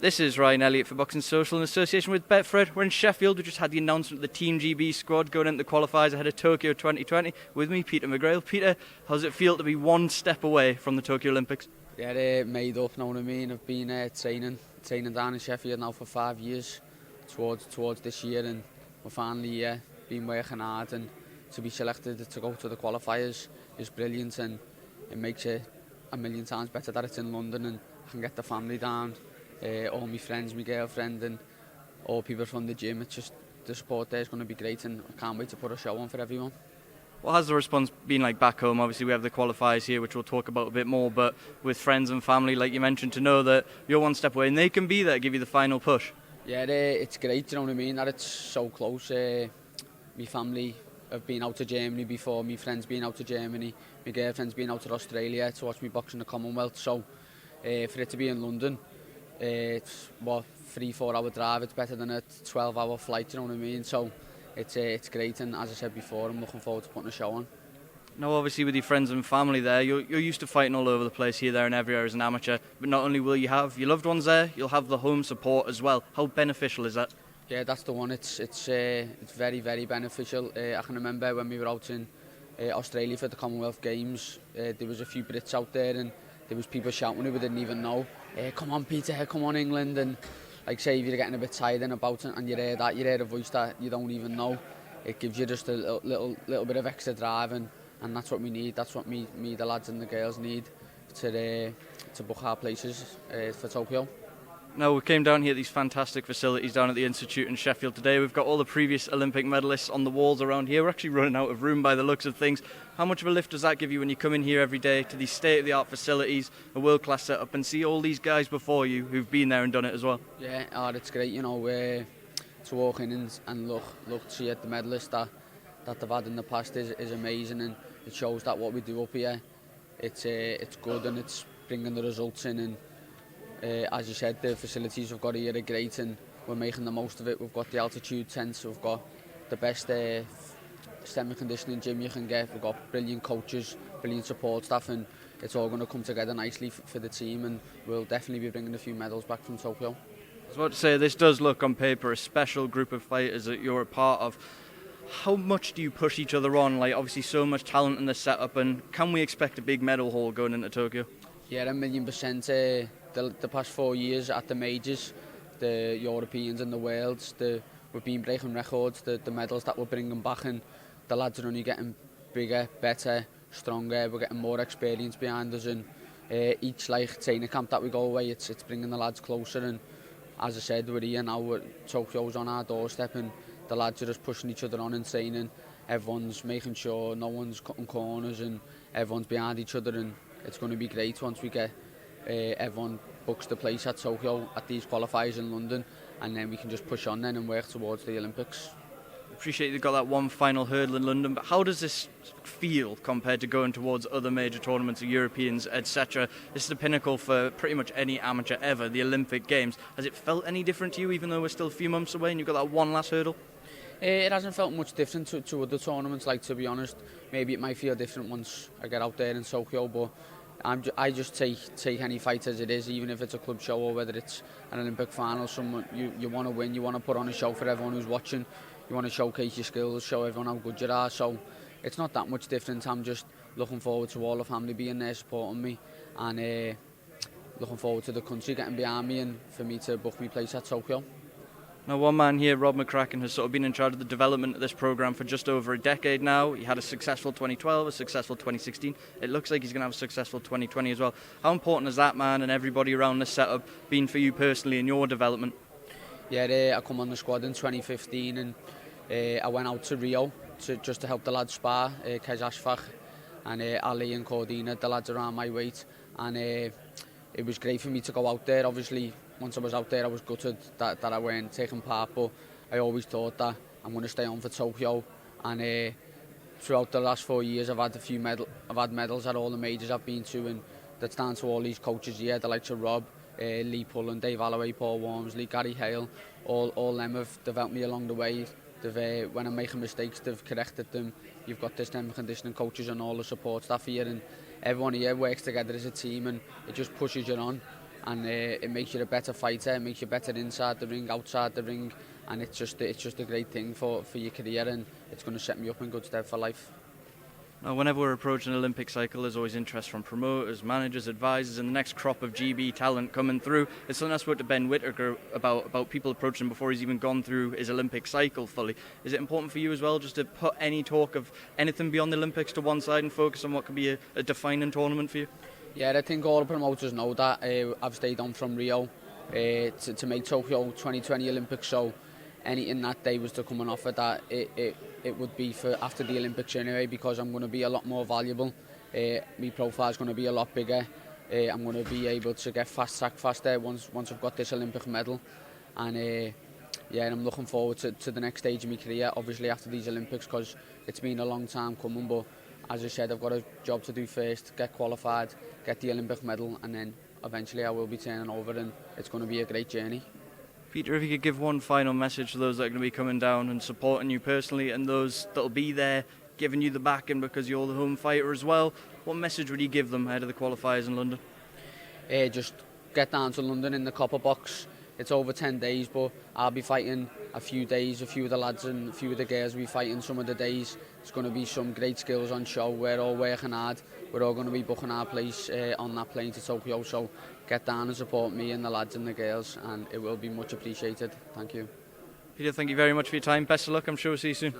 This is Ryan Elliott for Boxing Social in association with Betfred. We're in Sheffield. We just had the announcement of the Team GB squad going into the qualifiers ahead of Tokyo 2020. With me, Peter McGRAIL. Peter, how does it feel to be one step away from the Tokyo Olympics? Yeah, made up, know what I mean. I've been training down in Sheffield now for 5 years towards this year, and we're finally been working hard, and to be selected to go to the qualifiers is brilliant, and it makes it a million times better that it's in London and I can get the family down, all my friends, my girlfriend and all people from the gym. It's just, the support there is going to be great, and I can't wait to put a show on for everyone. What has the response been like back home? Obviously we have the qualifiers here, which we'll talk about a bit more, but with friends and family, like you mentioned, to know that you're one step away and they can be there, give you the final push. Yeah, it's great, you know what I mean, that it's so close. My family have been out to Germany before, my friends been out to Germany, my girlfriend's been out to Australia to watch me box in the Commonwealth, so for it to be in London, it's 3-4 hour drive, it's better than a 12-hour flight, you know what I mean, so it's great, and as I said before, I'm looking forward to putting a show on. Now obviously with your friends and family there, you're used to fighting all over the place here, there and everywhere as an amateur, but not only will you have your loved ones there, you'll have the home support as well. How beneficial is that? Yeah, that's the one. It's very, very beneficial. I can remember when we were out in Australia for the Commonwealth Games, there was a few Brits out there and there was people shouting who we didn't even know, come on Peter, come on England, and like say if you're getting a bit tired and about it and you hear a voice that you don't even know, it gives you just a little bit of extra drive, and that's what we need. That's what me, the lads and the girls need to book our places for Tokyo. Now we came down here at these fantastic facilities down at the Institute in Sheffield today. We've got all the previous Olympic medalists on the walls around here. We're actually running out of room by the looks of things. How much of a lift does that give you when you come in here every day to these state-of-the-art facilities, a world-class setup, and see all these guys before you who've been there and done it as well? Yeah, it's great, you know, to walk in and look see at the medalists that they've had in the past is amazing, and it shows that what we do up here, it's good and it's bringing the results in, and as you said, the facilities we've got here are great and we're making the most of it. We've got the altitude tents, we've got the best strength and conditioning gym you can get, we've got brilliant coaches, brilliant support staff, and it's all going to come together nicely for the team, and we'll definitely be bringing a few medals back from Tokyo. I was about to say, this does look on paper a special group of fighters that you're a part of. How much do you push each other on? Like obviously so much talent in the setup, and can we expect a big medal haul going into Tokyo? Yeah, 1,000,000%. The past 4 years at the majors, the Europeans and the Worlds, we've been breaking records, the medals that we're bringing back, and the lads are only getting bigger, better, stronger, we're getting more experience behind us, and each training camp that we go away, it's bringing the lads closer, and as I said, we're here now, Tokyo's on our doorstep, and the lads are just pushing each other on and training, everyone's making sure no one's cutting corners and everyone's behind each other, and it's going to be great once we get everyone books the place at Tokyo at these qualifiers in London, and then we can just push on then and work towards the Olympics. Appreciate you've got that one final hurdle in London, but how does this feel compared to going towards other major tournaments, the Europeans, etc.? This is the pinnacle for pretty much any amateur ever, the Olympic Games. Has it felt any different to you, even though we're still a few months away and you've got that one last hurdle? It hasn't felt much different to other tournaments, like, to be honest. Maybe it might feel different once I get out there in Tokyo, but I just take any fight as it is, even if it's a club show or whether it's an Olympic final. Someone you want to win, you want to put on a show for everyone who's watching, you want to showcase your skills, show everyone how good you are, so it's not that much different. I'm just looking forward to all the family being there supporting me, and looking forward to the country getting behind me and for me to book my place at Tokyo. Now one man here, McCRACKEN, has sort of been in charge of the development of this programme for just over a decade now. He had a successful 2012, a successful 2016. It looks like he's going to have a successful 2020 as well. How important has that man and everybody around this setup been for you personally in your development? Yeah, I come on the squad in 2015 and I went out to Rio just to help the lads spar, Kej Ashfaq and Ali and Cordina, the lads around my weight, and it was great for me to go out there. Obviously, once I was out there, I was gutted that I weren't taking part, but I always thought that I'm going to stay on for Tokyo, and throughout the last 4 years I've had medals at all the majors I've been to, and that's down to all these coaches here, the likes of Rob, Lee Pullen, Dave Alloway, Paul Wormsley, Gary Hale, all them have developed me along the way. When I'm making mistakes, they've corrected them. You've got the strength and conditioning coaches and all the support staff here, and everyone here works together as a team, and it just pushes you on and it makes you a better fighter, it makes you better inside the ring, outside the ring, and it's just a great thing for your career, and it's going to set me up in good stead for life. Now, whenever we're approaching an Olympic cycle, there's always interest from promoters, managers, advisors, and the next crop of GB talent coming through. It's something I spoke to Ben Whittaker about people approaching before he's even gone through his Olympic cycle fully. Is it important for you as well just to put any talk of anything beyond the Olympics to one side and focus on what could be a defining tournament for you? Yeah, I think all the promoters know that. I've stayed on from Rio to make Tokyo 2020 Olympics, so anything that day was to come and offer that, it would be for after the Olympics anyway, because I'm going to be a lot more valuable. My profile is going to be a lot bigger. I'm going to be able to get fast track faster once I've got this Olympic medal, and yeah, I'm looking forward to the next stage of my career, obviously after these Olympics, because it's been a long time coming, but as I said, I've got a job to do first, get qualified, get the Olympic medal, and then eventually I will be turning over, and it's going to be a great journey. Peter, if you could give one final message to those that are going to be coming down and supporting you personally, and those that'll be there giving you the backing because you're the home fighter as well, what message would you give them ahead of the qualifiers in London? Just get down to London in the copper box. It's over 10 days, but I'll be fighting a few days. A few of the lads and a few of the girls will be fighting some of the days. It's going to be some great skills on show. We're all working hard. We're all going to be booking our place on that plane to Tokyo. So get down and support me and the lads and the girls, and it will be much appreciated. Thank you. Peter, thank you very much for your time. Best of luck. I'm sure we'll see you soon.